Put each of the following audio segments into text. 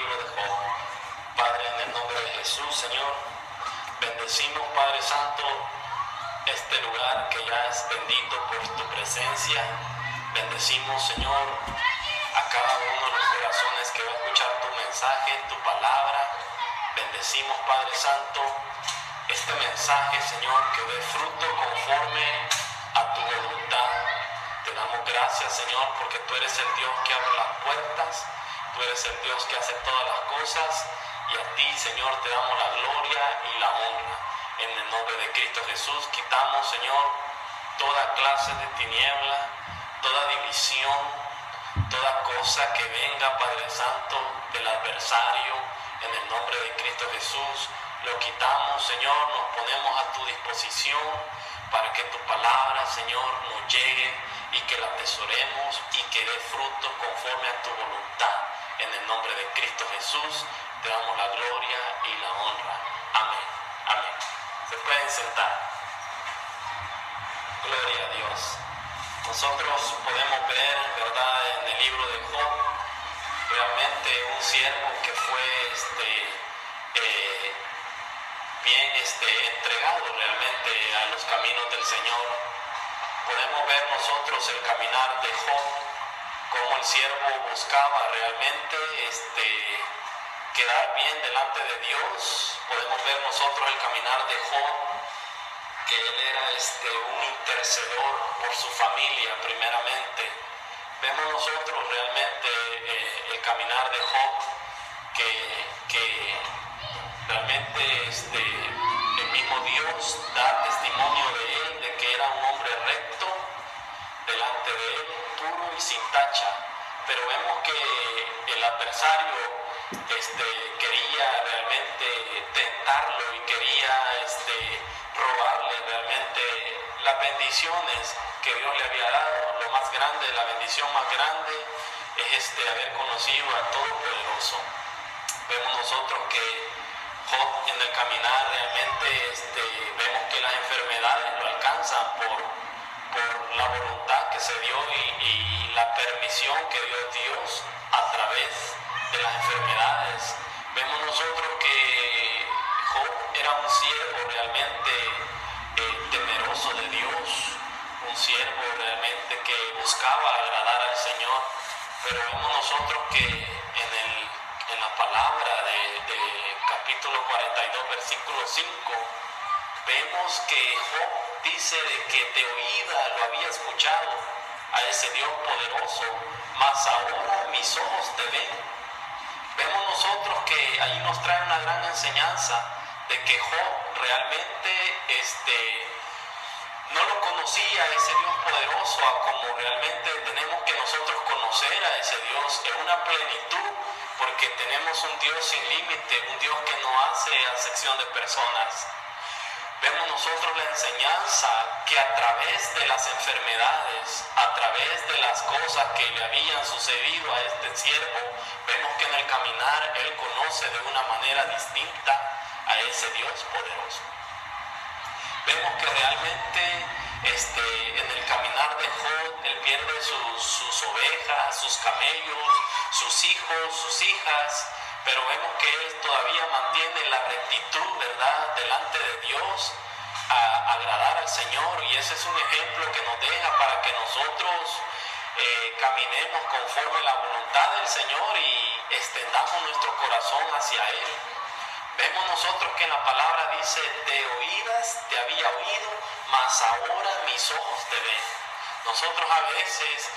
libro de Job. Padre, en el nombre de Jesús, Señor, bendecimos, Padre Santo, este lugar que ya es bendito por tu presencia. Bendecimos, Señor, a cada uno de los corazones que va a escuchar tu mensaje, tu palabra. Bendecimos, Padre Santo, este mensaje, Señor, que dé fruto conforme a tu voluntad. Te damos gracias, Señor, porque tú eres el Dios que abre las puertas, tú eres el Dios que hace todas las cosas, y a ti, Señor, te damos la gloria y la honra. En el nombre de Cristo Jesús, quitamos, Señor, toda clase de tiniebla, toda división, toda cosa que venga, Padre Santo, del adversario. En el nombre de Cristo Jesús, lo quitamos, Señor, nos ponemos a tu disposición para que tu palabra, Señor, nos llegue y que la atesoremos y que dé fruto conforme a tu voluntad. En el nombre de Cristo Jesús, te damos la gloria y la honra. Amén. Amén. Se pueden sentar. Gloria a Dios. Nosotros podemos ver, ¿verdad?, en el libro de Job, realmente un siervo que fue bien entregado realmente a los caminos del Señor. Podemos ver nosotros el caminar de Job, cómo el siervo buscaba realmente quedar bien delante de Dios. Podemos ver nosotros el caminar de Job, que él era un intercedor por su familia primeramente. Vemos nosotros realmente el caminar de Job, que realmente el mismo Dios da testimonio de él, de que era un hombre recto delante de él, puro y sin tacha. Pero vemos que el adversario quería realmente tentarlo y quería robarle realmente las bendiciones que Dios le había dado. Lo más grande, la bendición más grande es haber conocido al Todopoderoso. Vemos nosotros que Job en el caminar realmente vemos que las enfermedades lo alcanzan por la voluntad que se dio y la permisión que dio Dios a través de las enfermedades. Vemos nosotros que Job era un siervo realmente temeroso de Dios, un siervo realmente que buscaba agradar al Señor. Pero vemos nosotros que en la palabra de capítulo 42, versículo 5, vemos que Job dice de que de oída lo había escuchado a ese Dios poderoso, mas ahora mis ojos te ven. Vemos nosotros que ahí nos trae una gran enseñanza de que Job realmente no lo conocía a ese Dios poderoso como realmente tenemos que nosotros conocer a ese Dios en una plenitud, porque tenemos un Dios sin límite, un Dios que no hace acepción de personas. Vemos nosotros la enseñanza que a través de las enfermedades, a través de las cosas que le habían sucedido a este siervo, vemos que en el caminar él conoce de una manera distinta a ese Dios poderoso. Vemos que realmente en el caminar de Job él pierde sus ovejas, sus camellos, sus hijos, sus hijas, pero vemos que él todavía mantiene la rectitud, ¿verdad?, delante de Dios, a agradar al Señor, y ese es un ejemplo que nos deja para que nosotros caminemos conforme la voluntad del Señor y extendamos nuestro corazón hacia Él. Vemos nosotros que en la palabra dice, de oídas te había oído, mas ahora mis ojos te ven. Nosotros a veces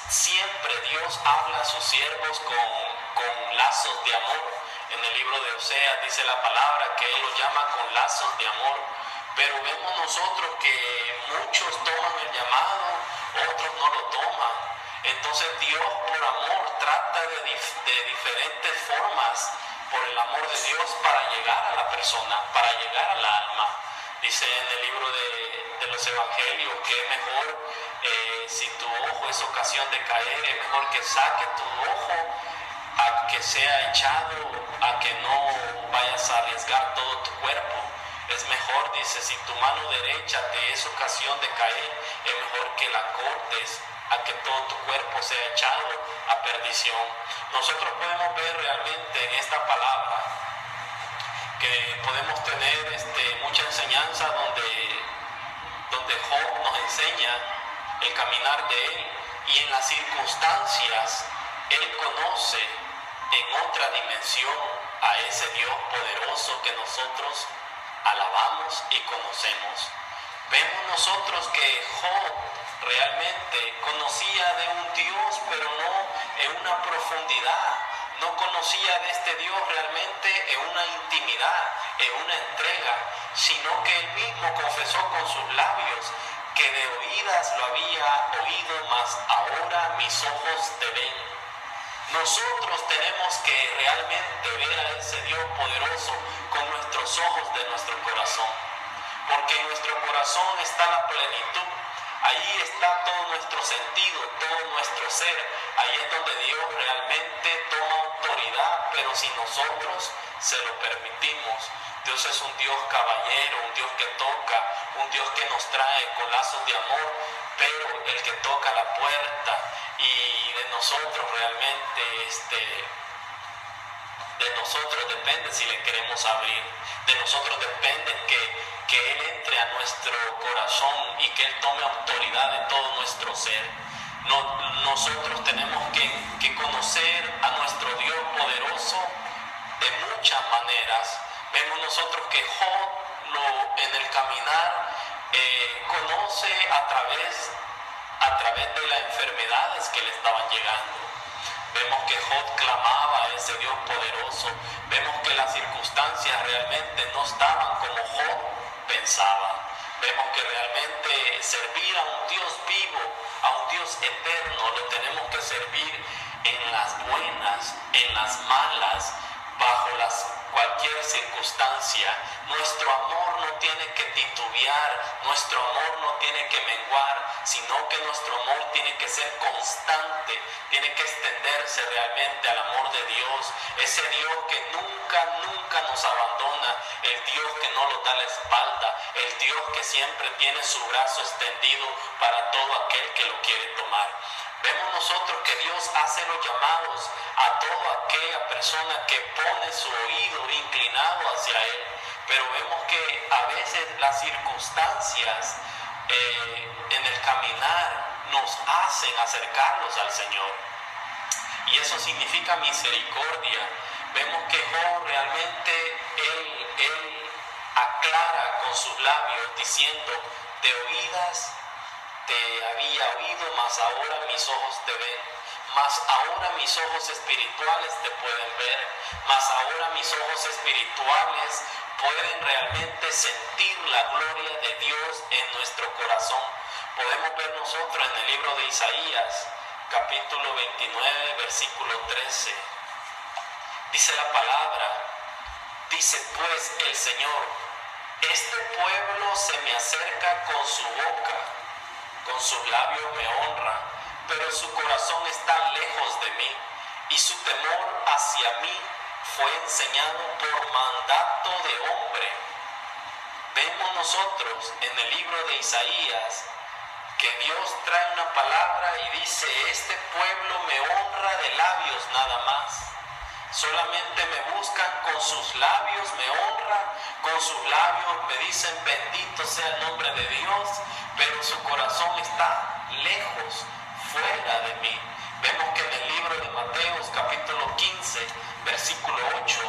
siempre Dios habla a sus siervos con lazos de amor. En el libro de Oseas dice la palabra que Él los llama con lazos de amor. Pero vemos nosotros que muchos toman el llamado, otros no lo toman. Entonces Dios por amor trata de diferentes formas, por el amor de Dios, para llegar a la persona, para llegar al alma. Dice en el libro de los evangelios que es mejor, si tu ojo es ocasión de caer, es mejor que saque tu ojo a que sea echado, a que no vayas a arriesgar todo tu cuerpo. Es mejor, dice, si tu mano derecha te es ocasión de caer, es mejor que la cortes a que todo tu cuerpo sea echado a perdición. Nosotros podemos ver realmente en esta palabra que podemos tener mucha enseñanza donde Job nos enseña el caminar de él, y en las circunstancias él conoce en otra dimensión a ese Dios poderoso que nosotros alabamos y conocemos. Vemos nosotros que Job realmente conocía de un Dios, pero no en una profundidad. No conocía de este Dios realmente en una intimidad, en una entrega, sino que él mismo confesó con sus labios que de oídas lo había oído, mas ahora mis ojos te ven. Nosotros tenemos que realmente ver a ese Dios poderoso con nuestros ojos de nuestro corazón, porque en nuestro corazón está la plenitud. Ahí está todo nuestro sentido, todo nuestro ser. Ahí es donde Dios realmente toma autoridad, pero si nosotros se lo permitimos. Dios es un Dios caballero, un Dios que toca, un Dios que nos trae con lazos de amor, pero el que toca la puerta, y de nosotros realmente, de nosotros depende si le queremos abrir. De nosotros depende que Él entre a nuestro corazón y que Él tome autoridad de todo nuestro ser. Nosotros tenemos que conocer a nuestro Dios poderoso de muchas maneras. Vemos nosotros que Job en el caminar conoce a través de las enfermedades que le estaban llegando. Vemos que Job clamaba a ese Dios poderoso. Vemos que las circunstancias realmente no estaban como Job pensaba. Vemos que realmente servir a un Dios vivo, a un Dios eterno, lo tenemos que servir en las buenas, en las malas, bajo cualquier circunstancia. Nuestro amor no tiene que titubear, nuestro amor no tiene que menguar, sino que nuestro amor tiene que ser constante, tiene que extenderse realmente al amor de Dios, ese Dios que nunca nos abandona, el Dios que no nos da la espalda, el Dios que siempre tiene su brazo extendido para todo aquel que lo quiere tomar. Vemos nosotros que Dios hace los llamados a toda aquella persona que pone su oído inclinado hacia Él, pero vemos que a veces las circunstancias en el caminar nos hacen acercarnos al Señor, y eso significa misericordia. Vemos que Job realmente él aclara con sus labios diciendo: de oídas te había oído, mas ahora mis ojos te ven, mas ahora mis ojos espirituales te pueden ver, mas ahora mis ojos espirituales pueden realmente sentir la gloria de Dios en nuestro corazón. Podemos ver nosotros en el libro de Isaías, capítulo 29, versículo 13. Dice la palabra, dice pues el Señor: este pueblo se me acerca con su boca, con sus labios me honra, pero su corazón está lejos de mí, y su temor hacia mí fue enseñado por mandato de hombre. Vemos nosotros en el libro de Isaías que Dios trae una palabra y dice: este pueblo me honra de labios nada más. Solamente me buscan con sus labios, me honran, con sus labios me dicen bendito sea el nombre de Dios, pero su corazón está lejos, fuera de mí. Vemos que en el libro de Mateo, capítulo 15, versículo 8,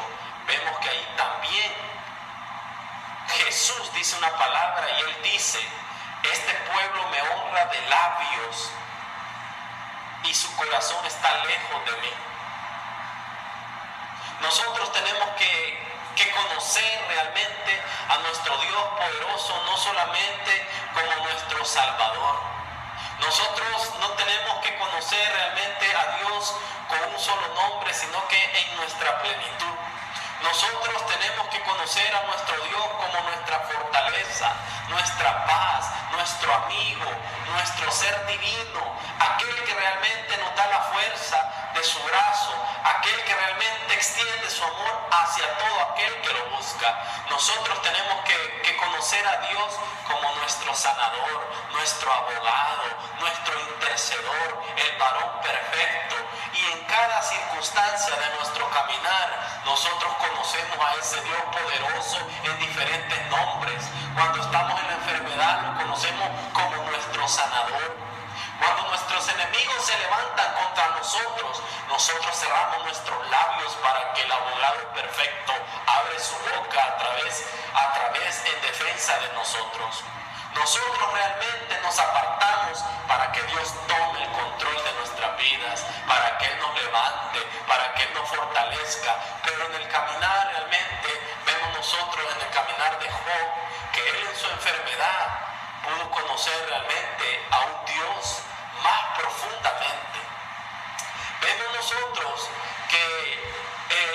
vemos que ahí también Jesús dice una palabra y Él dice: este pueblo me honra de labios y su corazón está lejos de mí. Nosotros tenemos que conocer realmente a nuestro Dios poderoso, no solamente como nuestro Salvador. Nosotros no tenemos que conocer realmente a Dios con un solo nombre, sino que en nuestra plenitud. Nosotros tenemos que conocer a nuestro Dios como nuestra fortaleza, nuestra paz, nuestro amigo, nuestro ser divino, aquel que realmente nos da la fuerza de su brazo, aquel que realmente extiende su amor hacia todo aquel que lo busca. Nosotros tenemos que conocer a Dios como nuestro sanador, nuestro abogado, nuestro intercedor, el varón perfecto. Y en cada circunstancia de nuestro caminar, nosotros conocemos a ese Dios poderoso en diferentes nombres. Cuando estamos en la enfermedad, lo conocemos como nuestro sanador. Cuando nuestros enemigos se levantan contra nosotros, nosotros cerramos nuestros labios para que el abogado perfecto abre su boca a través en defensa de nosotros. Nosotros realmente nos apartamos para que Dios tome el control de nuestras vidas, para que Él nos levante, para que Él nos fortalezca. Pero en el caminar realmente vemos nosotros en el caminar de Job que Él en su enfermedad pudo conocer realmente a un Dios más profundamente. Vemos nosotros que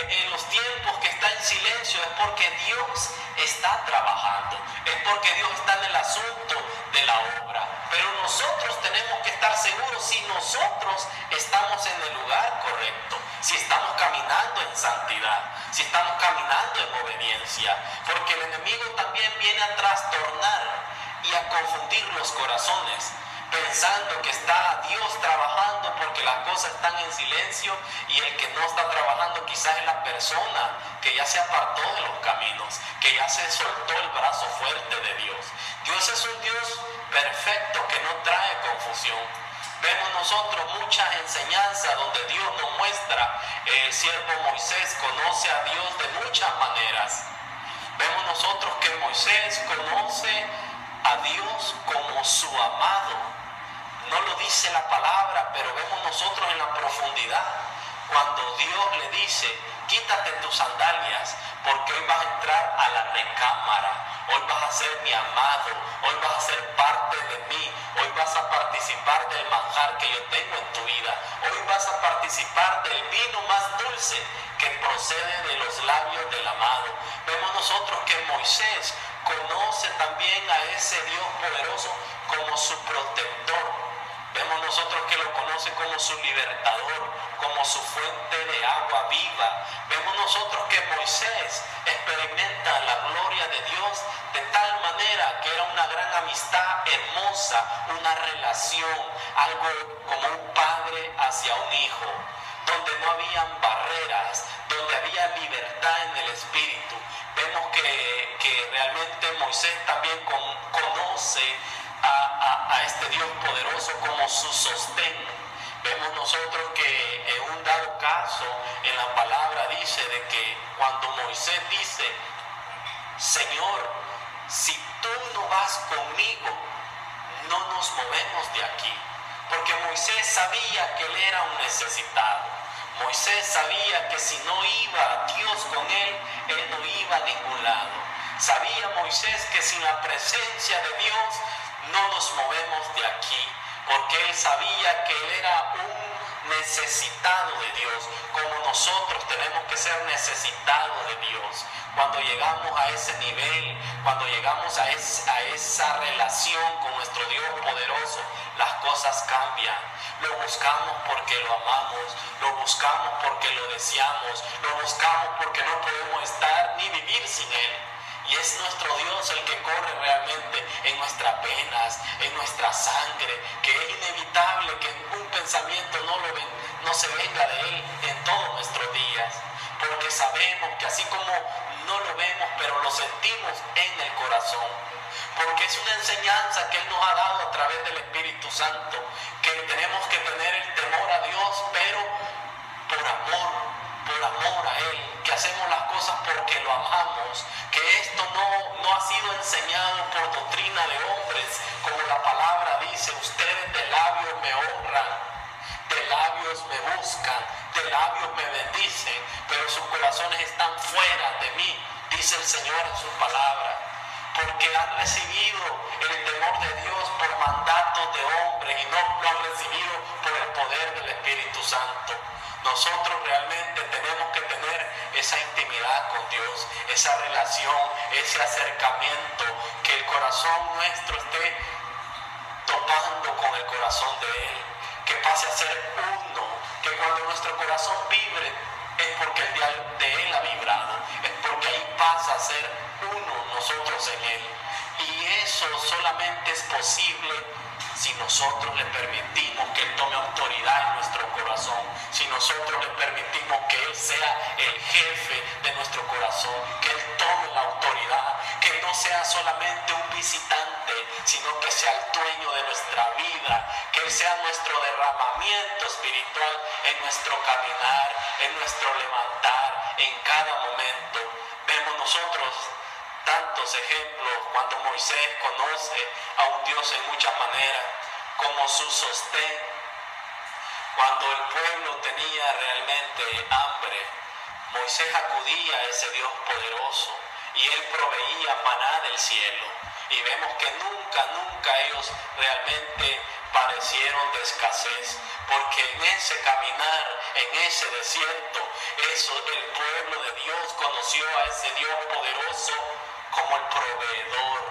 en los tiempos que está en silencio es porque Dios está trabajando, es porque Dios está en el asunto de la obra. Pero nosotros tenemos que estar seguros si nosotros estamos en el lugar correcto, si estamos caminando en santidad, si estamos caminando en obediencia, porque el enemigo también viene a trastornar y a confundir los corazones, pensando que está Dios trabajando porque las cosas están en silencio, y el que no está trabajando quizás es la persona que ya se apartó de los caminos, que ya se soltó el brazo fuerte de Dios. Dios es un Dios perfecto que no trae confusión. Vemos nosotros muchas enseñanzas donde Dios nos muestra, el siervo Moisés conoce a Dios de muchas maneras. Vemos nosotros que Moisés conoce a Dios como su amado. No lo dice la palabra, pero vemos nosotros en la profundidad cuando Dios le dice: quítate tus sandalias, porque hoy vas a entrar a la recámara, hoy vas a ser mi amado, hoy vas a ser parte de mí, hoy vas a participar del manjar que yo tengo en tu vida, hoy vas a participar del vino más dulce que procede de los labios del amado. Vemos nosotros que Moisés conoce también a ese Dios poderoso como su protector. Vemos nosotros que lo conoce como su libertador, como su fuente de agua viva. Vemos nosotros que Moisés experimenta la gloria de Dios de tal manera que era una gran amistad hermosa, una relación, algo como un padre hacia un hijo, donde no habían barreras, donde había libertad en el espíritu. Vemos que realmente Moisés también conoce a este Dios poderoso como su sostén. Vemos nosotros que en un dado caso en la palabra dice de que cuando Moisés dice: Señor, si tú no vas conmigo, no nos movemos de aquí. Porque Moisés sabía que él era un necesitado. Moisés sabía que si no iba Dios con él no iba a ningún lado. Sabía Moisés que sin la presencia de Dios no nos movemos de aquí, porque él sabía que él era un necesitado de Dios, como nosotros tenemos que ser necesitados de Dios. Cuando llegamos a ese nivel, cuando llegamos a esa relación con nuestro Dios poderoso, las cosas cambian. Lo buscamos porque lo amamos, lo buscamos porque lo deseamos, lo buscamos porque no podemos estar ni vivir sin Él. Y es nuestro Dios el que corre realmente en nuestras venas, en nuestra sangre, que es inevitable que un pensamiento no se venga de Él en todos nuestros días. Porque sabemos que así como no lo vemos, pero lo sentimos en el corazón. Porque es una enseñanza que Él nos ha dado a través del Espíritu Santo, que tenemos que tener el temor a Dios, pero por amor a Él, que hacemos las cosas porque lo amamos, que esto no ha sido enseñado por doctrina de hombres, como la palabra dice: ustedes de labios me honran, de labios me buscan, de labios me bendicen, pero sus corazones están fuera de mí, dice el Señor en su palabra. Porque han recibido el temor de Dios por mandatos de hombres y no lo han recibido por el poder del Espíritu Santo. Nosotros realmente tenemos que tener esa intimidad con Dios, esa relación, ese acercamiento, que el corazón corazón nuestro esté topando con el corazón de Él, que pase a ser uno, que cuando nuestro corazón vibre es porque el de Él ha vibrado, es porque ahí pasa a ser uno nosotros en Él. Y eso solamente es posible si nosotros le permitimos que Él tome autoridad en nuestro corazón, si nosotros le permitimos que Él sea el jefe de nuestro corazón, que Él tome la autoridad, que no sea solamente un visitante, sino que sea el dueño de nuestra vida, que Él sea nuestro derramamiento espiritual en nuestro caminar, en nuestro levantar, en cada momento. Vemos nosotros tantos ejemplos cuando Moisés conoce a un Dios en muchas maneras, como su sostén. Cuando el pueblo tenía realmente hambre, Moisés acudía a ese Dios poderoso y Él proveía maná del cielo. Y vemos que nunca ellos realmente padecieron de escasez, porque en ese caminar, en ese desierto, el pueblo de Dios conoció a ese Dios poderoso como el proveedor,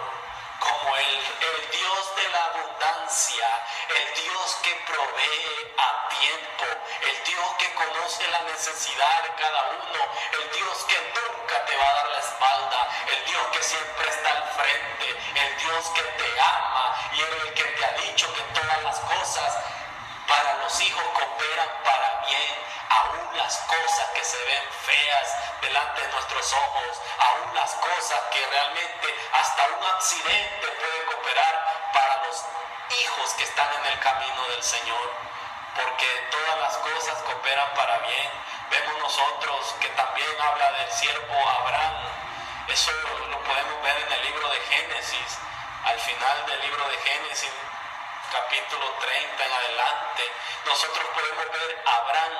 como el Dios de la abundancia, el Dios que provee a tiempo, el Dios que conoce la necesidad de cada uno, el Dios que nunca te va a dar la espalda, el Dios que siempre está al frente, el Dios que te ama y el que te ha dicho que todas las cosas para los hijos cooperan para bien, aún las cosas que se ven feas delante de nuestros ojos, aún las cosas que realmente hasta un accidente puede cooperar para los hijos que están en el camino del Señor, porque todas las cosas cooperan para bien. Vemos nosotros que también habla del siervo Abraham. Eso lo podemos ver en el libro de Génesis, al final del libro de Génesis, capítulo 30 en adelante, nosotros podemos ver a Abraham,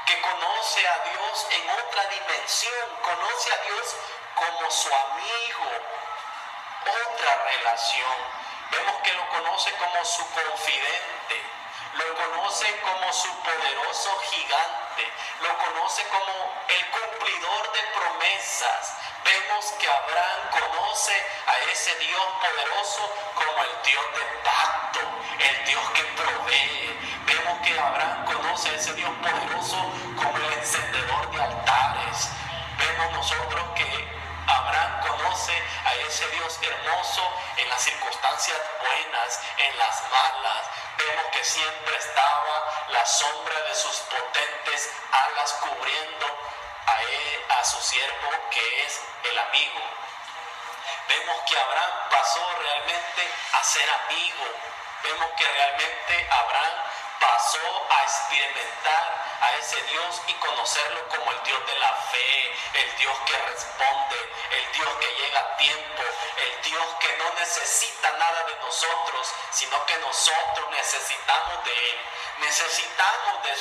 que conoce a Dios en otra dimensión, conoce a Dios como su amigo, otra relación. Vemos que lo conoce como su confidente, lo conoce como su poderoso gigante, lo conoce como el cumplidor de promesas. Vemos que Abraham conoce a ese Dios poderoso como el Dios de pacto, el Dios que provee. Vemos que Abraham conoce a ese Dios poderoso como el encendedor de altares. Vemos nosotros que Abraham conoce a ese Dios hermoso en las circunstancias buenas, en las malas. Vemos que siempre estaba la sombra de sus potentes alas cubriendo a su siervo, que es el amigo. Vemos que Abraham pasó realmente a ser amigo. Vemos que realmente Abraham pasó a experimentar a ese Dios y conocerlo como el Dios de la fe, el Dios que responde, el Dios que llega a tiempo, el Dios que no necesita nada de nosotros, sino que nosotros necesitamos de Él, necesitamos de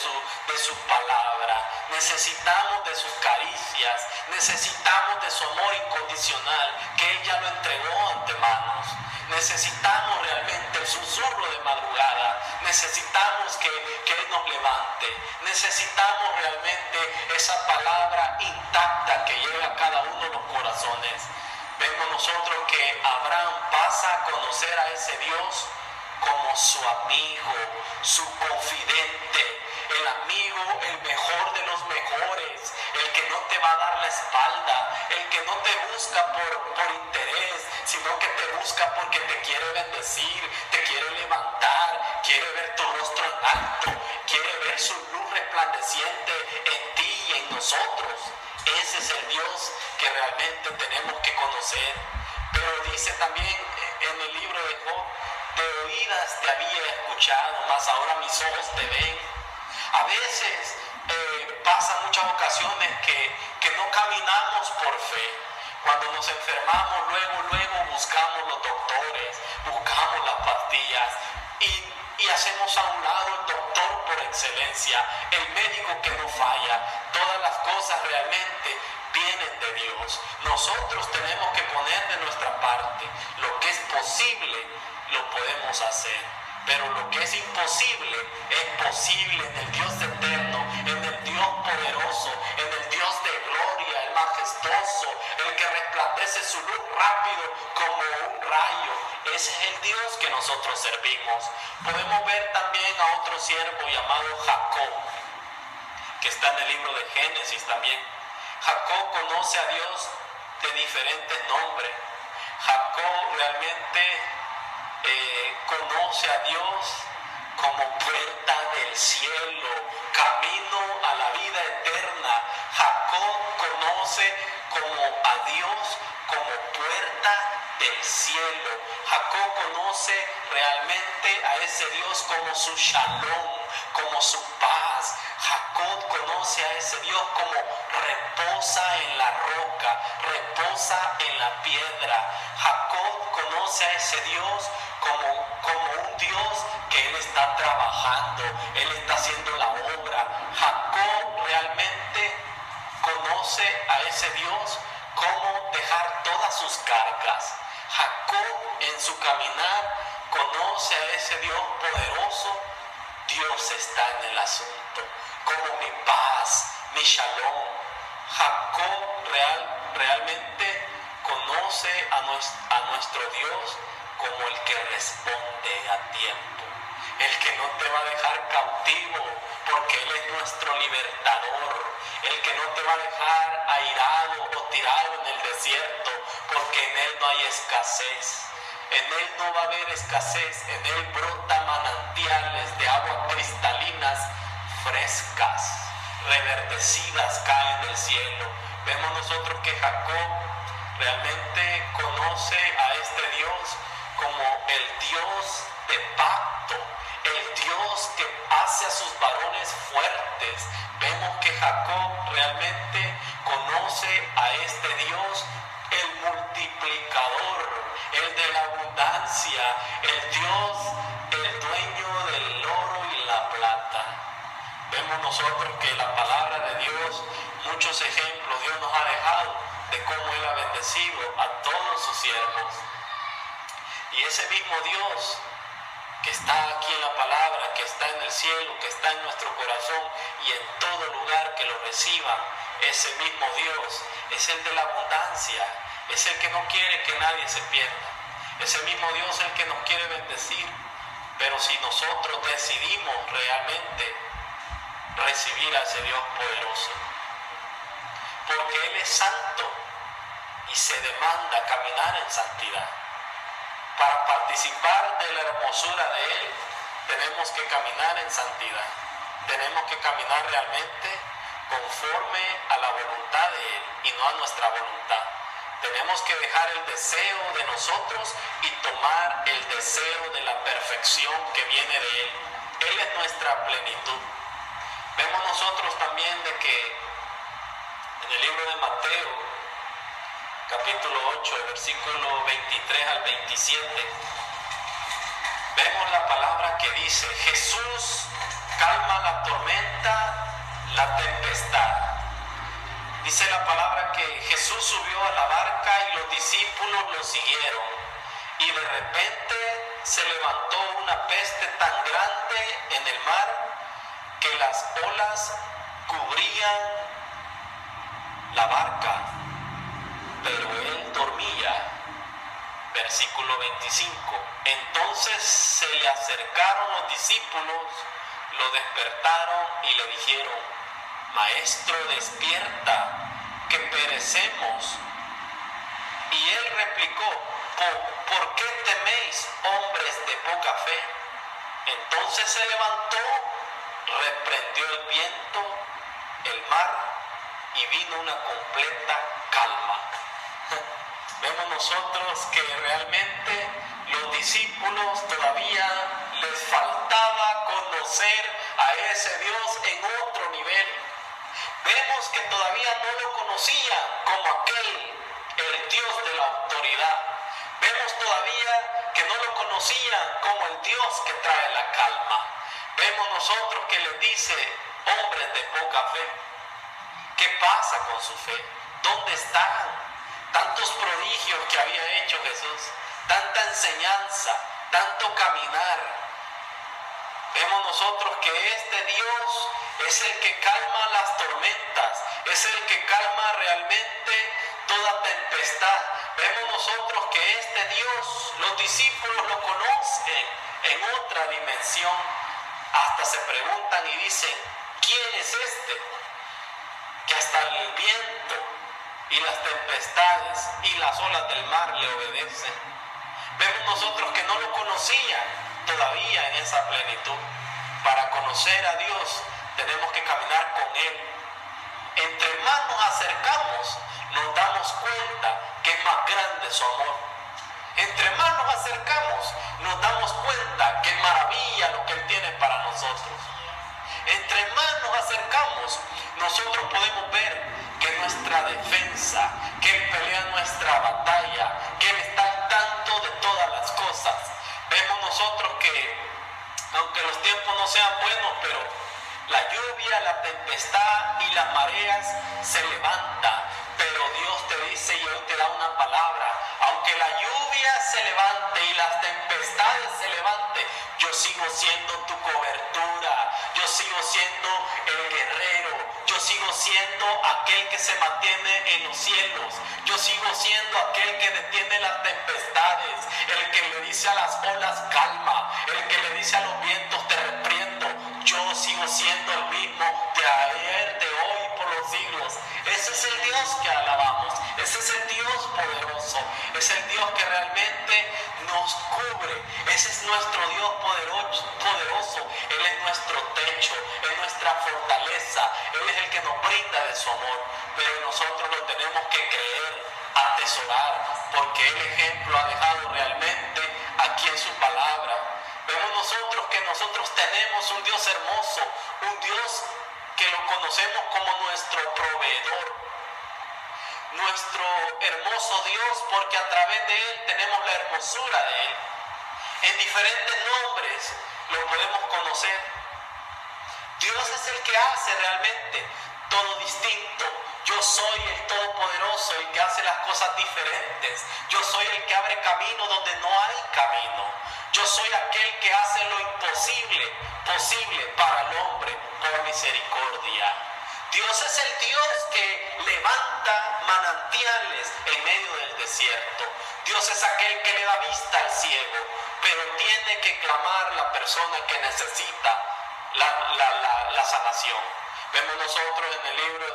su palabra, necesitamos de sus caricias, necesitamos de su amor incondicional, que Él ya lo entregó ante manos. Necesitamos realmente el susurro de madrugada, necesitamos que Él nos levante, necesitamos realmente esa palabra intacta que llega a cada uno de los corazones. Vemos nosotros que Abraham pasa a conocer a ese Dios como su amigo, su confidente, el amigo, el mejor de los mejores, el que no te va a dar la espalda, el que no te busca por interés, sino que te busca porque te quiere bendecir, te quiere levantar, quiere ver tu rostro en alto, quiere ver su luz resplandeciente en ti y en nosotros. Ese es el Dios que realmente tenemos que conocer. Pero dice también en el libro de Job: de oídas te había escuchado, mas ahora mis ojos te ven. A veces pasan muchas ocasiones que no caminamos por fe. Cuando nos enfermamos, luego buscamos los doctores, buscamos las pastillas y hacemos a un lado el doctor por excelencia, el médico que no falla. Todas las cosas realmente vienen de Dios. Nosotros tenemos que poner de nuestra parte. Lo que es posible lo podemos hacer, pero lo que es imposible es posible en el Dios eterno, en el Dios poderoso, en el Dios de gloria, el majestuoso, el que resplandece su luz rápido como un rayo, ese es el Dios que nosotros servimos. Podemos ver también a otro siervo llamado Jacob, que está en el libro de Génesis también. Jacob conoce a Dios de diferentes nombres. Jacob realmente conoce a Dios como puerta del cielo, camino a la vida eterna. Jacob conoce a Dios como puerta del cielo. Jacob conoce realmente a ese Dios como su shalom, como su paz. Jacob conoce a ese Dios como reposa en la roca, reposa en la piedra. Jacob conoce a ese Dios como un Dios que Él está trabajando, Él está haciendo la obra. Jacob realmente conoce a ese Dios como dejar todas sus cargas. Jacob en su caminar conoce a ese Dios poderoso. Dios está en el asunto, como mi paz, mi shalom. Jacob realmente conoce a nuestro Dios como el que responde a tiempo, el que no te va a dejar cautivo, porque Él es nuestro libertador, el que no te va a dejar airado o tirado en el desierto, porque en Él no hay escasez. En Él no va a haber escasez, en Él brotan manantiales de agua cristalinas, frescas, reverdecidas, caen del cielo. Vemos nosotros que Jacob realmente conoce a este Dios como el Dios de pacto, el Dios que hace a sus varones fuertes. Vemos que Jacob realmente conoce a este Dios, el multiplicador, el de la abundancia, el Dios, el dueño del oro y la plata. Vemos nosotros que la palabra de Dios, muchos ejemplos Dios nos ha dejado de cómo Él ha bendecido a todos sus siervos. Y ese mismo Dios que está aquí en la palabra, que está en el cielo, que está en nuestro corazón y en todo lugar que lo reciba, ese mismo Dios es el de la abundancia, es el que no quiere que nadie se pierda. Ese mismo Dios es el que nos quiere bendecir, pero si nosotros decidimos realmente recibir a ese Dios poderoso, porque Él es santo y se demanda caminar en santidad. Para participar de la hermosura de Él, tenemos que caminar en santidad. Tenemos que caminar realmente conforme a la voluntad de Él y no a nuestra voluntad. Tenemos que dejar el deseo de nosotros y tomar el deseo de la perfección que viene de Él. Él es nuestra plenitud. Vemos nosotros también de que en el libro de Mateo, capítulo 8, versículo 23 al 27, vemos la palabra que dice: Jesús calma la tormenta, la tempestad. Dice la palabra que Jesús subió a la barca y los discípulos lo siguieron. Y de repente se levantó una peste tan grande en el mar que las olas cubrían la barca, pero él dormía. Versículo 25. Entonces se le acercaron los discípulos, lo despertaron y le dijeron: Maestro, despierta, que perecemos. Y él replicó: ¿Por qué teméis, hombres de poca fe? Entonces se levantó, reprendió el viento, el mar, y vino una completa calma. Vemos nosotros que realmente los discípulos todavía les faltaba conocer a ese Dios en otro nivel. Vemos que todavía no lo conocían como el Dios de la autoridad. Vemos todavía que no lo conocían como el Dios que trae la calma. Vemos nosotros que les dice: hombres de poca fe. ¿Qué pasa con su fe? ¿Dónde están? Tantos prodigios que había hecho Jesús, tanta enseñanza, tanto caminar. Vemos nosotros que este Dios es el que calma las tormentas, es el que calma realmente toda tempestad. Vemos nosotros que este Dios, los discípulos lo conocen en otra dimensión. Hasta se preguntan y dicen, ¿quién es este? Que hasta el viento y las tempestades y las olas del mar le obedecen. Vemos nosotros que no lo conocían todavía en esa plenitud. Para conocer a Dios tenemos que caminar con Él. Entre más nos acercamos, nos damos cuenta que es más grande su amor. Entre más nos acercamos, nos damos cuenta que es maravilla lo que Él tiene para nosotros. Entre más nos acercamos, nosotros podemos ver que nuestra defensa, que Él pelea nuestra batalla, que Él está al tanto de todas las cosas. Vemos nosotros que, aunque los tiempos no sean buenos, pero la lluvia, la tempestad y las mareas se levantan. Pero Dios te dice y hoy te da una palabra: aunque la lluvia se levante y las tempestades se levanten, yo sigo siendo tu cobertura, yo sigo siendo el guerrero, yo sigo siendo aquel que se mantiene en los cielos, yo sigo siendo aquel que detiene las tempestades, el que le dice a las olas calma, el que le dice a los vientos te reprendo. Yo sigo siendo el mismo de ayer, de hoy y por los siglos. Ese es el Dios que alabamos, ese es el Dios poderoso, es el Dios que realmente nos cubre, ese es nuestro Dios poderoso, Él es nuestro techo, es nuestra fortaleza, Él es el que nos brinda de su amor, pero nosotros lo tenemos que creer, atesorar, porque el ejemplo ha dejado realmente aquí en su palabra. Vemos nosotros que nosotros tenemos un Dios hermoso, un Dios que lo conocemos como nuestro proveedor, nuestro hermoso Dios, porque a través de Él tenemos la hermosura de Él. En diferentes nombres lo podemos conocer. Dios es el que hace realmente todo distinto. Yo soy el Todopoderoso, el que hace las cosas diferentes. Yo soy el que abre camino donde no hay camino. Yo soy aquel que hace lo imposible posible para el hombre por misericordia. Dios es el Dios que levanta manantiales en medio del desierto. Dios es aquel que le da vista al ciego, pero tiene que clamar la persona que necesita la sanación. Vemos nosotros en el libro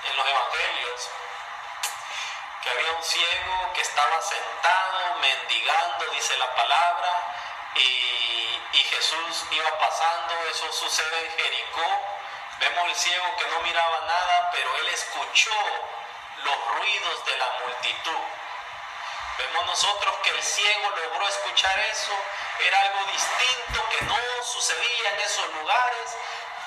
en los evangelios, que había un ciego que estaba sentado, mendigando, dice la palabra, y Jesús iba pasando. Eso sucede en Jericó. Vemos el ciego que no miraba nada, pero él escuchó los ruidos de la multitud. Vemos nosotros que el ciego logró escuchar eso. Era algo distinto que no sucedía en esos lugares,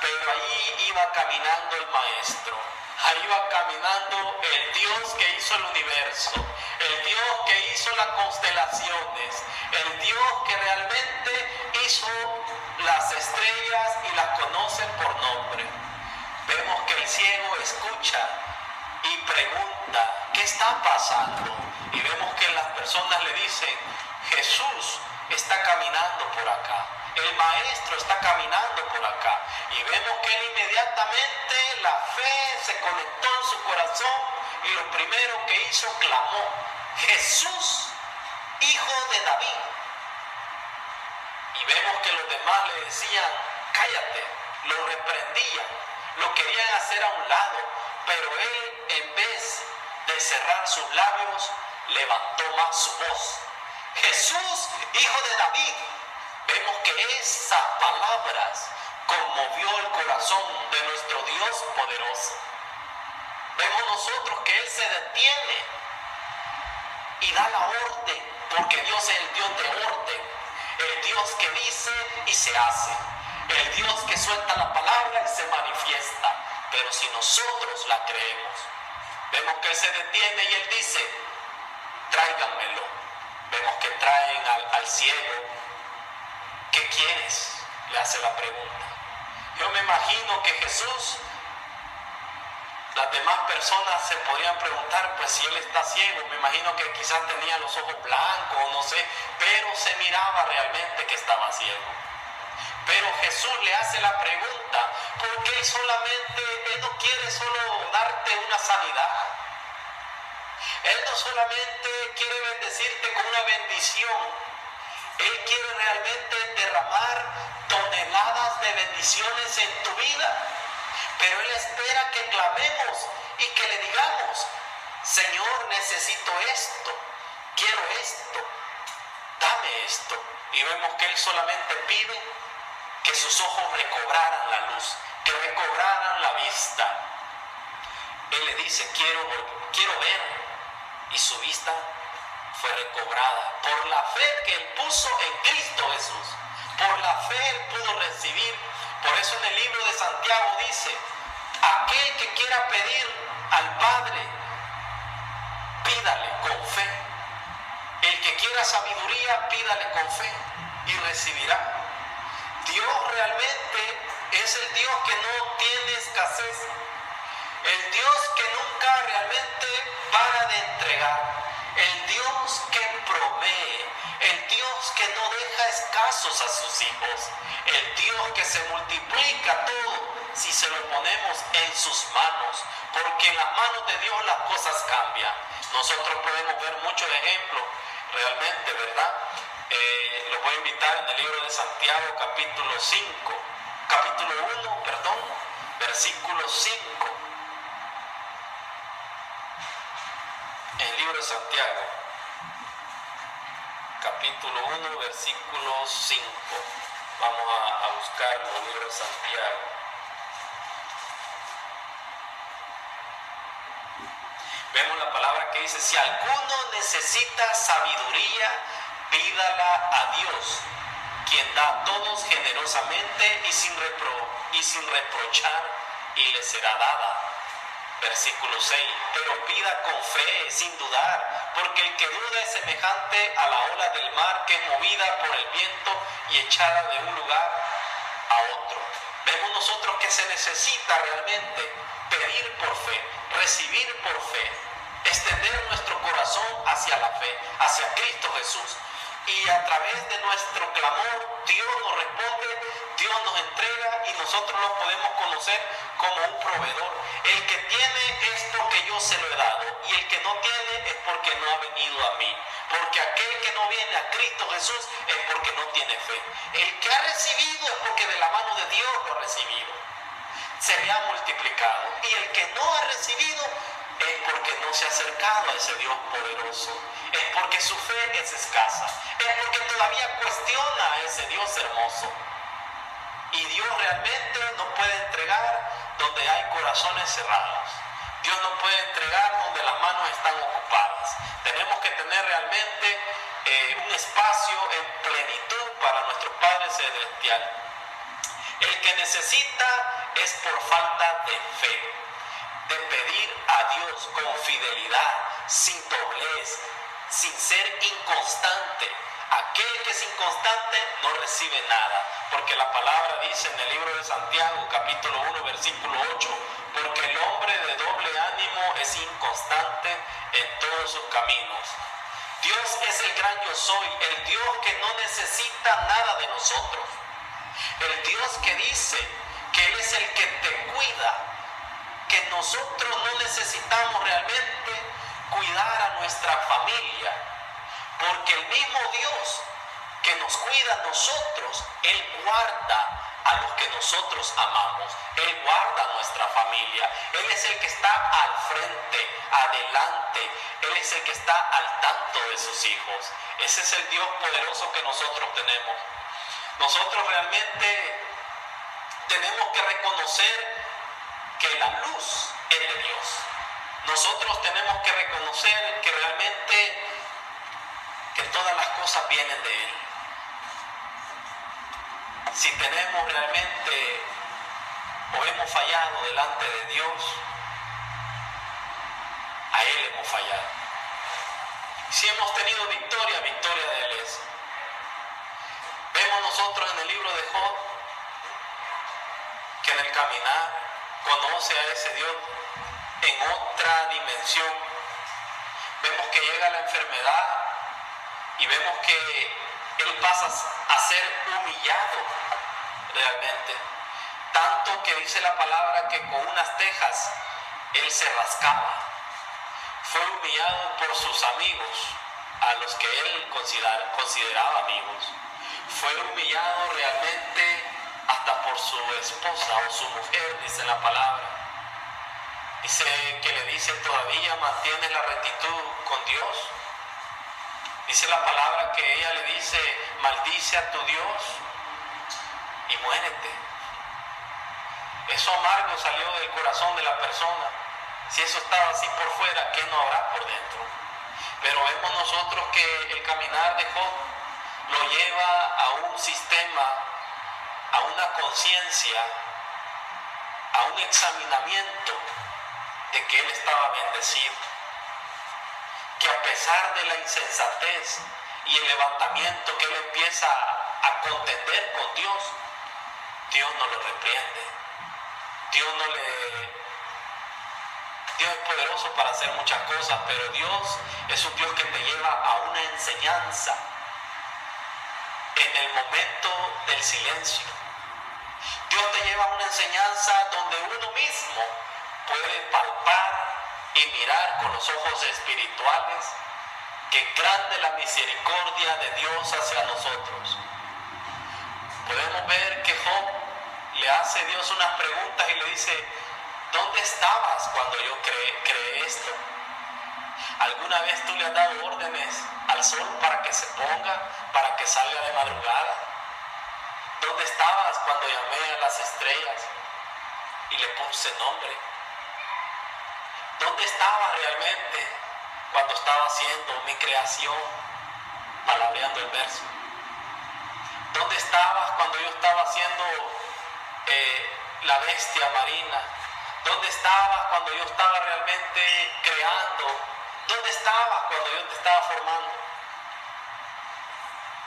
pero ahí iba caminando el maestro. Ahí va caminando el Dios que hizo el universo, el Dios que hizo las constelaciones, el Dios que realmente hizo las estrellas y las conoce por nombre. Vemos que el ciego escucha y pregunta, ¿qué está pasando? Y vemos que las personas le dicen, Jesús está caminando por acá. El maestro está caminando por acá. Y vemos que él inmediatamente, la fe se conectó en su corazón y lo primero que hizo, clamó, Jesús, hijo de David. Y vemos que los demás le decían, cállate, lo reprendían, lo querían hacer a un lado, pero él, en vez de cerrar sus labios, levantó más su voz. Jesús, hijo de David. Vemos que esas palabras conmovió el corazón de nuestro Dios poderoso. Vemos nosotros que Él se detiene y da la orden, porque Dios es el Dios de orden, el Dios que dice y se hace, el Dios que suelta la palabra y se manifiesta, pero si nosotros la creemos. Vemos que Él se detiene y Él dice, tráiganmelo. Vemos que traen al ciego. ¿Qué quieres? Le hace la pregunta. Yo me imagino que Jesús, las demás personas se podrían preguntar, pues si él está ciego, me imagino que quizás tenía los ojos blancos, no sé, pero se miraba realmente que estaba ciego. Pero Jesús le hace la pregunta, porque Él no quiere solo darte una sanidad. Él no solamente quiere bendecirte con una bendición, Él quiere realmente derramar toneladas de bendiciones en tu vida. Pero Él espera que clamemos y que le digamos: Señor, necesito esto, quiero esto, dame esto. Y vemos que Él solamente pide que sus ojos recobraran la luz, que recobraran la vista. Él le dice: quiero ver. Y su vista fue recobrada por la fe que Él puso en Cristo Jesús. Por la fe Él pudo recibir. Por eso en el libro de Santiago dice: aquel que quiera pedir al Padre, pídale con fe. El que quiera sabiduría, pídale con fe y recibirá. Dios realmente es el Dios que no tiene escasez. El Dios que nunca realmente para de entregar. El Dios que provee. El Dios que no deja escasos a sus hijos. El Dios que se multiplica todo si se lo ponemos en sus manos. Porque en las manos de Dios las cosas cambian. Nosotros podemos ver muchos ejemplos realmente, ¿verdad? Los voy a invitar en el libro de Santiago, capítulo 1, versículo 5. En el libro de Santiago, capítulo 1, versículo 5. Vamos a buscar el libro de Santiago. Vemos la palabra que dice: si alguno necesita sabiduría, pídala a Dios, quien da a todos generosamente y sin reprochar, y le será dada. Versículo 6. Pero pida con fe, sin dudar, porque el que duda es semejante a la ola del mar, que es movida por el viento y echada de un lugar a otro. Vemos nosotros que se necesita realmente pedir por fe, recibir por fe, extender nuestro corazón hacia la fe, hacia Cristo Jesús. Y a través de nuestro clamor, Dios nos responde, Dios nos entrega y nosotros lo podemos conocer como un proveedor. El que tiene es porque yo se lo he dado, y el que no tiene es porque no ha venido a mí. Porque aquel que no viene a Cristo Jesús es porque no tiene fe. El que ha recibido es porque de la mano de Dios lo ha recibido. Se le ha multiplicado. Y el que no ha recibido es porque no se ha acercado a ese Dios poderoso. Es porque su fe es escasa. Es porque todavía cuestiona a ese Dios hermoso. Y Dios realmente no puede entregar donde hay corazones cerrados. Dios no puede entregar donde las manos están ocupadas. Tenemos que tener realmente un espacio en plenitud para nuestro Padre Celestial. El que necesita es por falta de fe, de pedir a Dios con fidelidad, sin doblez, sin ser inconstante. Aquel que es inconstante no recibe nada, porque la palabra dice en el libro de Santiago, capítulo 1, versículo 8, porque el hombre de doble ánimo es inconstante en todos sus caminos. Dios es el gran yo soy, el Dios que no necesita nada de nosotros, el Dios que dice que Él es el que te cuida, que nosotros no necesitamos realmente cuidar a nuestra familia, porque el mismo Dios que nos cuida a nosotros, Él guarda a los que nosotros amamos. Él guarda a nuestra familia. Él es el que está al frente, adelante. Él es el que está al tanto de sus hijos. Ese es el Dios poderoso que nosotros tenemos. Nosotros realmente tenemos que reconocer que la luz es de Dios. Nosotros tenemos que reconocer que realmente que todas las cosas vienen de Él. Si tenemos realmente o hemos fallado delante de Dios, a Él hemos fallado. Si hemos tenido victoria, victoria de Él es. Vemos nosotros en el libro de Job que en el caminar conoce a ese Dios en otra dimensión. Vemos que llega la enfermedad y vemos que Él pasa a ser humillado realmente. Tanto que dice la palabra que con unas tejas Él se rascaba. fue humillado por sus amigos, a los que él consideraba amigos. Fue humillado realmente hasta por su esposa o su mujer, dice la palabra. Dice que le dice: todavía mantienes la rectitud con Dios. Dice la palabra que ella le dice: maldice a tu Dios y muérete. Eso amargo salió del corazón de la persona. Si eso estaba así por fuera, ¿qué no habrá por dentro? Pero vemos nosotros que el caminar de Job lo lleva a un sistema, a una conciencia, a un examinamiento de que él estaba bendecido. Que a pesar de la insensatez y el levantamiento que él empieza a contender con Dios, Dios no lo reprende. Dios es poderoso para hacer muchas cosas, pero Dios es un Dios que te lleva a una enseñanza en el momento del silencio. Dios te lleva a una enseñanza donde uno mismo puede palpar y mirar con los ojos espirituales que grande la misericordia de Dios hacia nosotros. Podemos ver que Job le hace a Dios unas preguntas y le dice: ¿dónde estabas cuando yo creé esto? ¿Alguna vez tú le has dado órdenes al sol para que se ponga, para que salga de madrugada? ¿Dónde estabas cuando llamé a las estrellas y le puse nombre? ¿Dónde estaba realmente cuando estaba haciendo mi creación? Palabreando el verso. ¿Dónde estabas cuando yo estaba haciendo la bestia marina? ¿Dónde estabas cuando yo estaba realmente creando? ¿Dónde estabas cuando yo te estaba formando?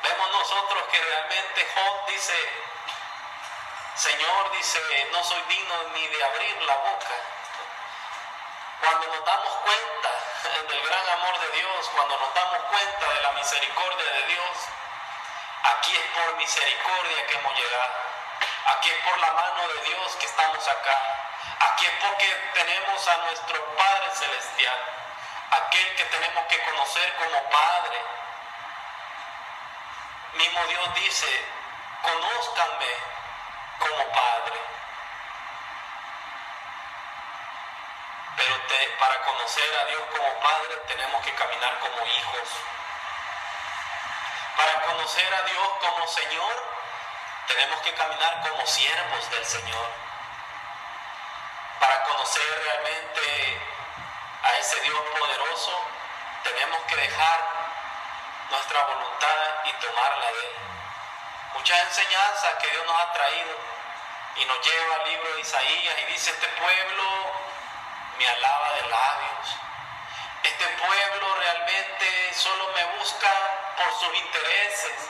Vemos nosotros que realmente Job dice: Señor, dice, no soy digno ni de abrir la boca. Cuando nos damos cuenta del gran amor de Dios, cuando nos damos cuenta de la misericordia de Dios, aquí es por misericordia que hemos llegado. Aquí es por la mano de Dios que estamos acá. Aquí es porque tenemos a nuestro Padre Celestial, aquel que tenemos que conocer como Padre. Mismo Dios dice: conózcanme como Padre. Pero para conocer a Dios como Padre tenemos que caminar como hijos. Para conocer a Dios como Señor tenemos que caminar como siervos del Señor. Para conocer realmente a ese Dios poderoso tenemos que dejar nuestra voluntad y tomarla de Él. Muchas enseñanzas que Dios nos ha traído y nos lleva al libro de Isaías y dice: este pueblo me alaba de labios. Este pueblo realmente solo me busca por sus intereses.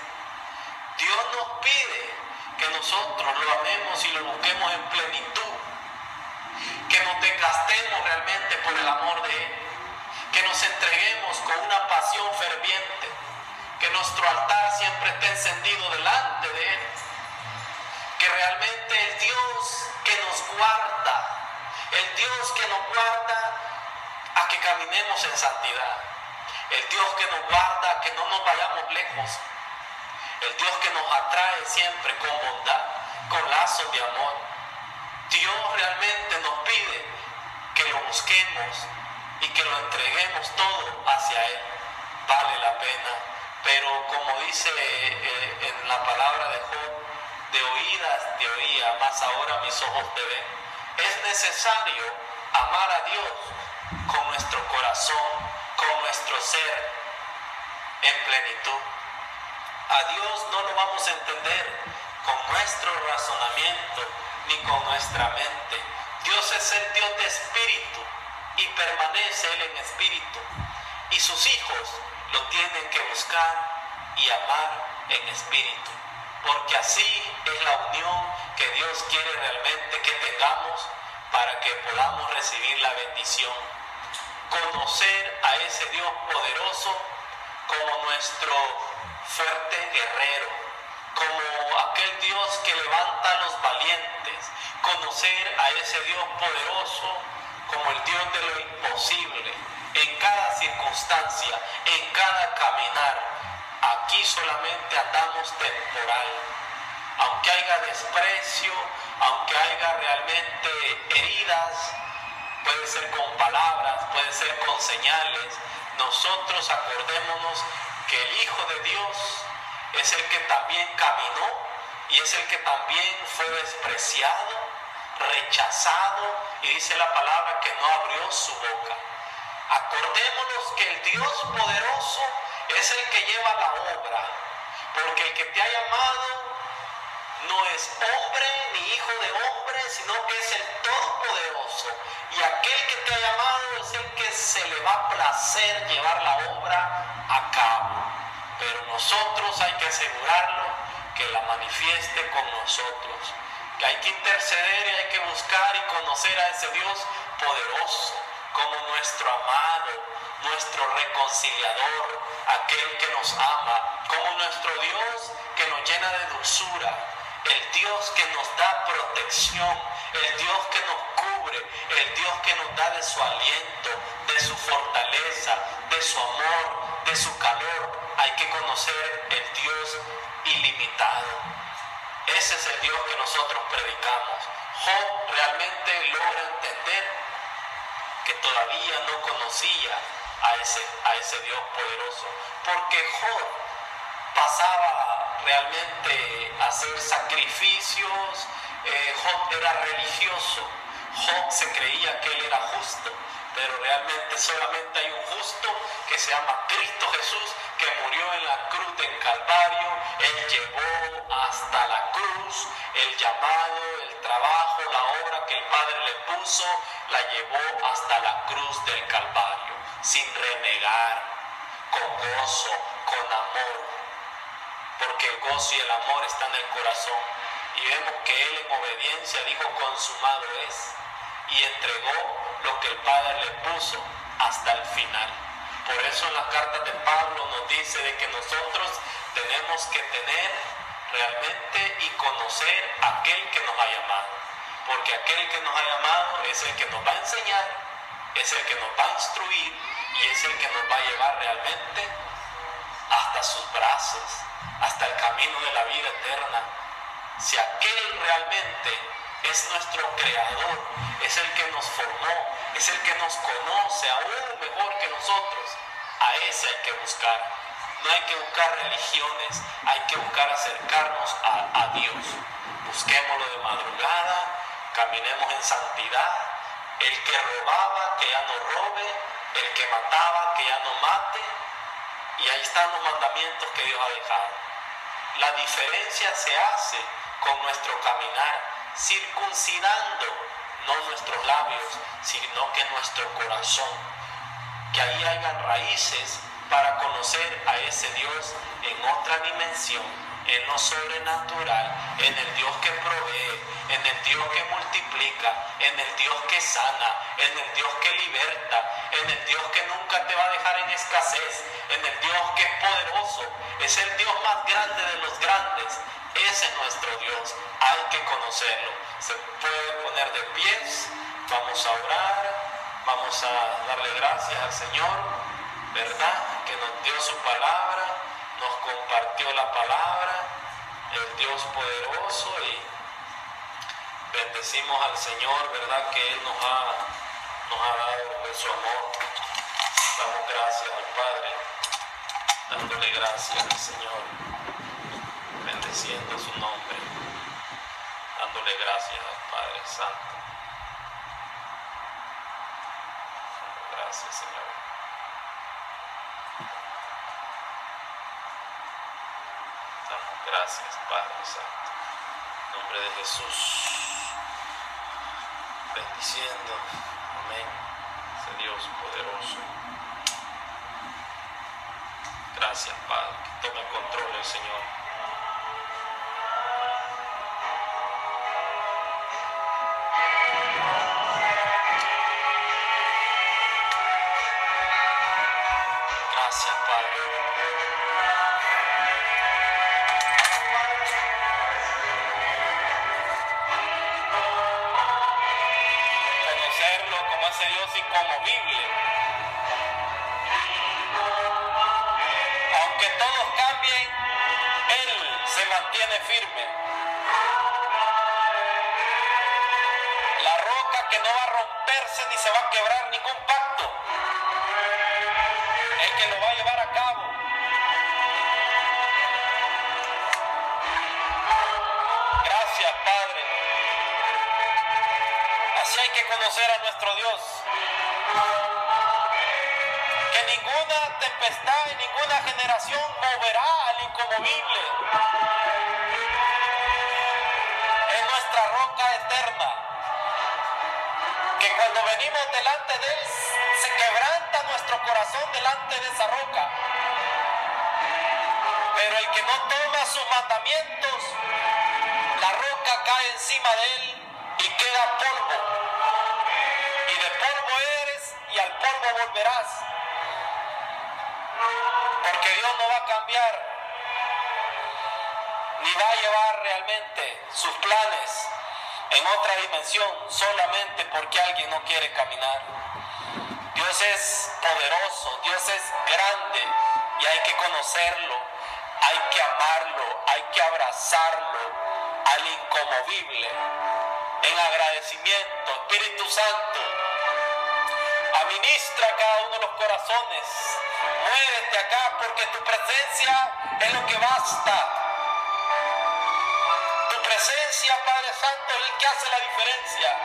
Dios nos pide que nosotros lo amemos y lo busquemos en plenitud. Que nos desgastemos realmente por el amor de Él. Que nos entreguemos con una pasión ferviente. Que nuestro altar siempre esté encendido delante de Él. Que realmente el Dios que nos guarda, el Dios que nos guarda a que caminemos en santidad, el Dios que nos guarda a que no nos vayamos lejos, el Dios que nos atrae siempre con bondad, con lazos de amor. Dios realmente nos pide que lo busquemos y que lo entreguemos todo hacia Él. Vale la pena, pero como dice en la palabra de Job: de oídas te oía, mas ahora mis ojos te ven. Es necesario amar a Dios con nuestro corazón, con nuestro ser, en plenitud. A Dios no lo vamos a entender con nuestro razonamiento ni con nuestra mente. Dios es el Dios de espíritu y permanece Él en espíritu. Y sus hijos lo tienen que buscar y amar en espíritu. Porque así es la unión que Dios quiere realmente que tengamos para que podamos recibir la bendición. Conocer a ese Dios poderoso como nuestro fuerte guerrero, como aquel Dios que levanta a los valientes. Conocer a ese Dios poderoso como el Dios de lo imposible, en cada circunstancia, en cada caminar. Aquí solamente andamos temporal. Aunque haya desprecio, aunque haya realmente heridas, puede ser con palabras, puede ser con señales, nosotros acordémonos que el Hijo de Dios es el que también caminó y es el que también fue despreciado, rechazado, y dice la palabra que no abrió su boca. Acordémonos que el Dios poderoso es el que lleva la obra, porque el que te ha llamado no es hombre ni hijo de hombre, sino que es el Todopoderoso. Y aquel que te ha llamado es el que se le va a placer llevar la obra a cabo. Pero nosotros hay que asegurarlo que la manifieste con nosotros. Que hay que interceder y hay que buscar y conocer a ese Dios poderoso como nuestro amado, nuestro reconciliador, aquel que nos ama, como nuestro Dios que nos llena de dulzura, el Dios que nos da protección, el Dios que nos cubre, el Dios que nos da de su aliento, de su fortaleza, de su amor, de su calor. Hay que conocer el Dios ilimitado. Ese es el Dios que nosotros predicamos. Job realmente logra entender que todavía no conocía a ese Dios poderoso, porque Job pasaba realmente a hacer sacrificios. Job era religioso, Job se creía que él era justo, pero realmente solamente hay un justo que se llama Cristo Jesús, que murió en la cruz del Calvario. Él llevó hasta la cruz el llamado, el trabajo, la obra que el Padre le puso, la llevó hasta la cruz del Calvario, sin renegar, con gozo, con amor, porque el gozo y el amor están en el corazón. Y vemos que él en obediencia dijo: consumado es, y entregó lo que el Padre le puso hasta el final. Por eso en las cartas de Pablo nos dice de que nosotros tenemos que tener realmente y conocer a aquel que nos ha llamado, porque aquel que nos ha llamado es el que nos va a enseñar, es el que nos va a instruir y es el que nos va a llevar realmente hasta sus brazos, hasta el camino de la vida eterna. Si aquel realmente es nuestro creador, es el que nos formó, es el que nos conoce aún mejor que nosotros, a ese hay que buscar. No hay que buscar religiones, hay que buscar acercarnos a Dios. Busquémoslo de madrugada, caminemos en santidad. El que robaba, que ya no robe; el que mataba, que ya no mate. Y ahí están los mandamientos que Dios ha dejado. La diferencia se hace con nuestro caminar, circuncidando no nuestros labios, sino que nuestro corazón. Que ahí hayan raíces para conocer a ese Dios en otra dimensión, en lo sobrenatural, en el Dios que provee, en el Dios que multiplica, en el Dios que sana, en el Dios que liberta, en el Dios que nunca te va a dejar en escasez, en el Dios que es poderoso, es el Dios más grande de los grandes. Ese es nuestro Dios, hay que conocerlo. Se puede poner de pies, vamos a orar, vamos a darle gracias al Señor, ¿verdad? Que nos dio su palabra, nos compartió la palabra, el Dios poderoso, y bendecimos al Señor, ¿verdad? Que Él nos ha dado de su amor. Damos gracias al Padre, dándole gracias al Señor, bendeciendo su nombre, dándole gracias al Padre Santo. Gracias, Señor. Damos gracias, Padre Santo. En nombre de Jesús, bendiciendo, amén, ese Dios poderoso. Gracias, Padre, que tome el control el Señor. Gracias, Padre. Conocerlo como ese mantiene firme. La roca que no va a romperse ni se va a quebrar ningún pacto. El que lo va a llevar a cabo. Gracias, Padre. Así hay que conocer a nuestro Dios. Que ninguna tempestad y ninguna generación moverá al inconmovible. Es nuestra roca eterna. Que cuando venimos delante de Él, se quebranta nuestro corazón delante de esa roca. Pero el que no toma sus mandamientos, la roca cae encima de él y queda polvo. Y de polvo eres y al polvo volverás. Porque Dios no va a cambiar, ni va a llevar realmente sus planes en otra dimensión solamente porque alguien no quiere caminar. Dios es poderoso, Dios es grande y hay que conocerlo, hay que amarlo, hay que abrazarlo al inconmovible en agradecimiento. Espíritu Santo, administra cada uno de los corazones, muévete acá porque tu presencia es lo que basta. Tu presencia, Padre Santo, es el que hace la diferencia.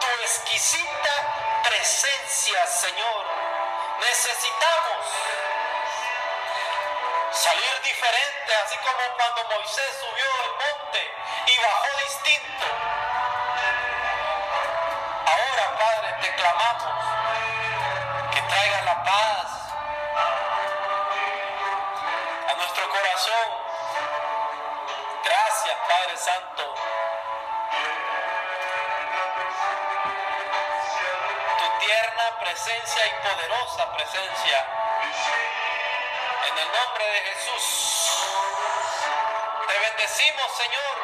Tu exquisita presencia, Señor. Necesitamos salir diferente, así como cuando Moisés subió al monte y bajó distinto. Ahora, Padre, te clamamos que traigas la paz a nuestro corazón. Gracias, Padre Santo. Tu tierna presencia y poderosa presencia. En el nombre de Jesús. Te bendecimos, Señor.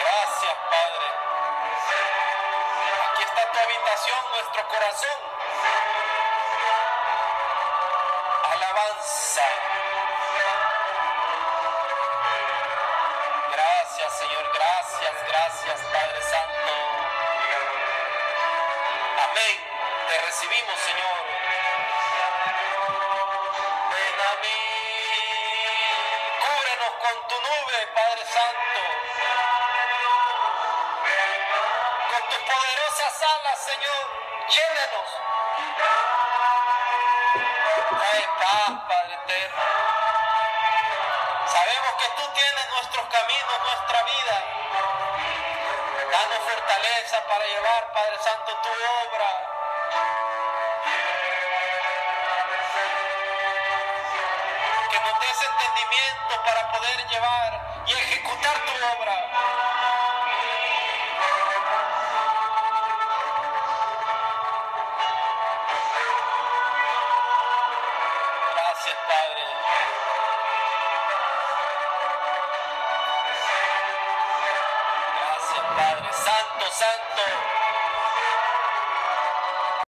Gracias, Padre. Aquí está tu habitación, nuestro corazón. Alabanza. Gracias, Señor. Gracias, gracias, Padre Santo. Amén. Te recibimos, Señor. Ven a mí. Cúbrenos con tu nube, Padre Santo. Con tus poderosas alas, Señor. Llénenos. Trae paz, Padre eterno. Sabemos que tú tienes nuestros caminos, nuestra vida. Danos fortaleza para llevar, Padre Santo, tu obra. Que nos des entendimiento para poder llevar y ejecutar tu obra. Gracias, Padre. Gracias, Padre. Santo, santo.